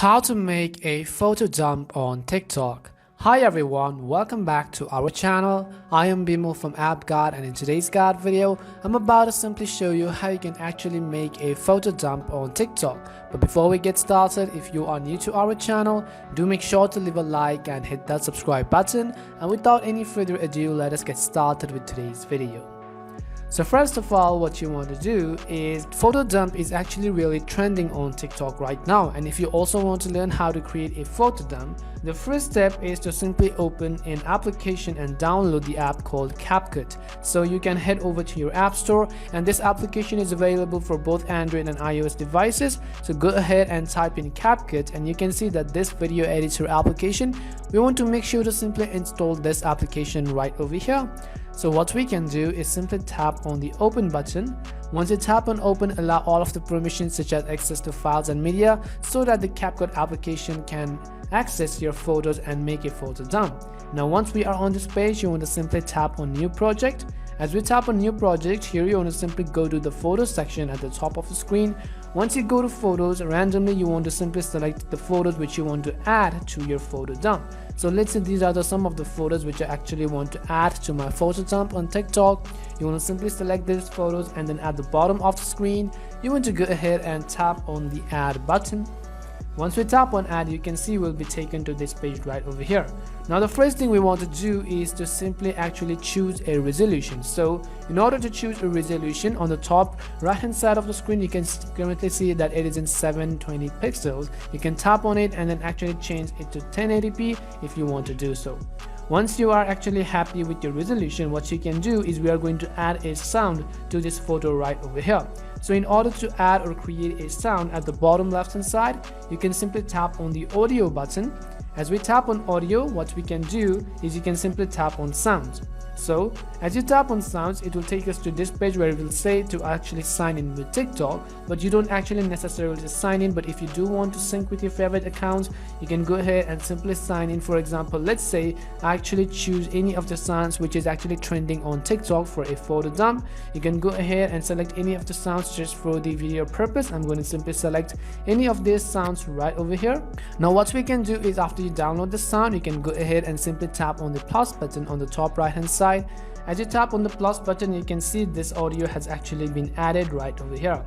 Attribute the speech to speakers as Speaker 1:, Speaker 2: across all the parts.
Speaker 1: How to make a photo dump on TikTok. Hi everyone, welcome back to our channel. I am Bimo from Capcut, and in today's guide video, I'm about to simply show you how you can actually make a photo dump on TikTok. But before we get started, if you are new to our channel, do make sure to leave a like and hit that subscribe button. And without any further ado, let us get started with today's video. So first of all, what you want to do is photo dump is actually really trending on TikTok right now. And if you also want to learn how to create a photo dump, the first step is to simply open an application and download the app called Capcut. So you can head over to your app store, and this application is available for both Android and iOS devices. So go ahead and type in Capcut, and you can see that this video editor application, we want to make sure to simply install this application right over here. So what we can do is simply tap on the open button. Once you tap on open, allow all of the permissions such as access to files and media so that the Capcut application can access your photos and make a photo dump. Now once we are on this page, you want to simply tap on new project. As we tap on new project, here you want to simply go to the photos section at the top of the screen. Once you go to photos, randomly you want to simply select the photos which you want to add to your photo dump. So let's say these are some of the photos which I actually want to add to my photo dump on TikTok. You want to simply select these photos, and then at the bottom of the screen you want to go ahead and tap on the add button. Once we tap on add, you can see we'll be taken to this page right over here. Now the first thing we want to do is to simply actually choose a resolution. So in order to choose a resolution, on the top right hand side of the screen you can currently see that it is in 720 pixels. You can tap on it and then actually change it to 1080p if you want to do so. Once you are actually happy with your resolution, what you can do is we are going to add a sound to this photo right over here. So in order to add or create a sound, at the bottom left hand side, you can simply tap on the audio button. As we tap on audio, what we can do is you can simply tap on sounds. So as you tap on sounds, it will take us to this page where it will say to actually sign in with TikTok, but you don't actually necessarily sign in. But if you do want to sync with your favorite accounts, you can go ahead and simply sign in. For example, let's say I actually choose any of the sounds which is actually trending on TikTok for a photo dump. You can go ahead and select any of the sounds just for the video purpose. I'm going to simply select any of these sounds right over here. Now what we can do is after you download the sound, you can go ahead and simply tap on the plus button on the top right hand side. As you tap on the plus button, you can see this audio has actually been added right over here.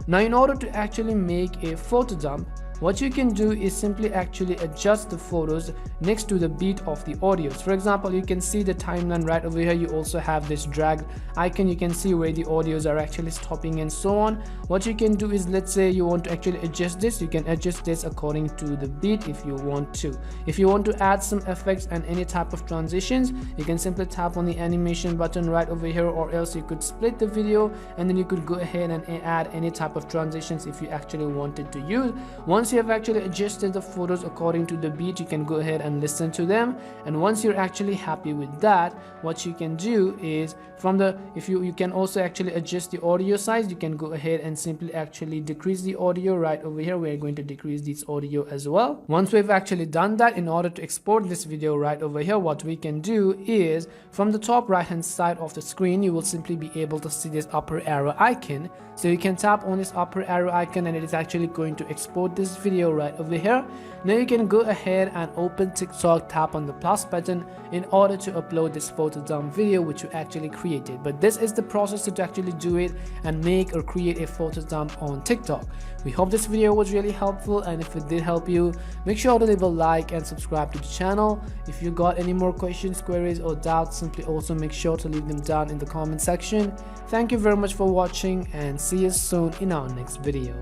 Speaker 1: Now in order to actually make a photo dump, what you can do is simply actually adjust the photos next to the beat of the audios. For example, you can see the timeline right over here. You also have this drag icon. You can see where the audios are actually stopping and so on. What you can do is, let's say you want to actually adjust this, you can adjust this according to the beat if you want to. If you want to add some effects and any type of transitions, you can simply tap on the animation button right over here, or else you could split the video and then you could go ahead and add any type of transitions if you actually wanted to use. Once you have actually adjusted the photos according to the beat, you can go ahead and listen to them. And once you're actually happy with that, what you can do is from the you can also actually adjust the audio size. You can go ahead and simply actually decrease the audio right over here. We're going to decrease this audio as well. Once we've actually done that, in order to export this video right over here, what we can do is from the top right hand side of the screen, you will simply be able to see this upper arrow icon. So you can tap on this upper arrow icon and it is actually going to export this video right over here. Now you can go ahead and open TikTok, tap on the plus button in order to upload this photo dump video which you actually created. But this is the process to actually do it and make or create a photo dump on TikTok. We hope this video was really helpful, and if it did help you, make sure to leave a like and subscribe to the channel. If you got any more questions, queries or doubts, simply also make sure to leave them down in the comment section. Thank you very much for watching, and see you soon in our next video.